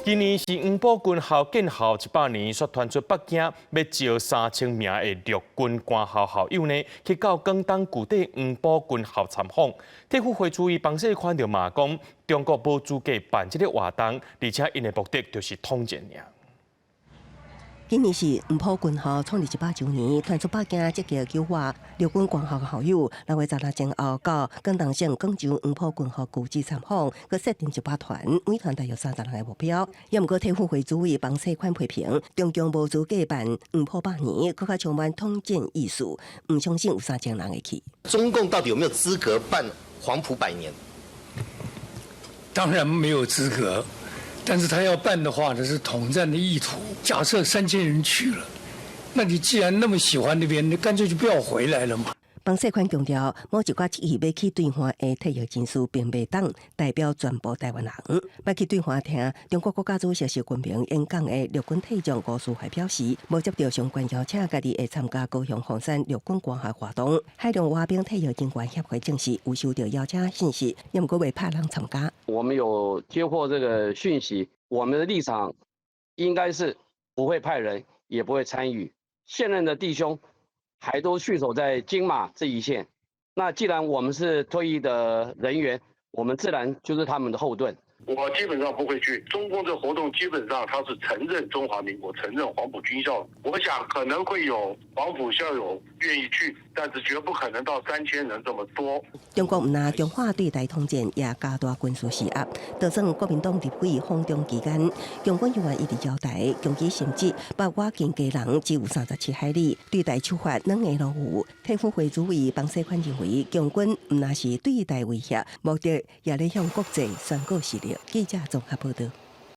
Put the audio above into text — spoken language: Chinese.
今年是黄埔军校建校100年，率团出北京，要招3000名的陆军官校校友呢，去到广东旧底黄埔军校参访。体育会主委彭世宽就骂讲，中国无资格办这个活动，而且因的目的就是统战尔。今年是黄埔军校创立100周年，团出北京积极筹划陆军官校校友6月16前后到广东省广州黄埔军校故址参访，佮设定100团，每团大约30人的目标。也毋过体育会主委彭世宽批评，中共无资格办黄埔100年，佮较充满统战意识，唔相信有3000人会去。中共到底有没有资格办黄埔100年？当然没有资格。但是他要办的话，这是统战的意图。假设3000人去了，那你既然那么喜欢那边，你干脆就不要回来了嘛。彭世宽强调，某一寡企业要去对华的体育人士，并未当代表全部台湾人。要去对华听中国国家主席习近平演讲的陆军体将吴淑怀表示，无接到相关邀请，家己会参加高雄凤山陆军官校活动。海洋蛙兵体育人员协会证实有收到邀请信息，也毋过未派人参加。我们有接获这个讯息，我们的立场应该是不会派人，也不会参与。现任的弟兄还都蓄守在金马这一线，那既然我们是退役的人员，我们自然就是他们的后盾。我基本上不会去。中共这活动基本上他是承认中华民国，承认黄埔军校。我想可能会有黄埔校友愿意去，但是绝不可能到3000人这么多。中国唔拿强化对台统战，也加大军事施压。就算国民党立委访中期间，中国人员一直交代，攻击甚至包括经家人只有37海里，对台处罚软硬落有。体育会主委彭世宽认为，共军唔那是对台威胁，目的也咧向国际宣告实力。记者综合报道。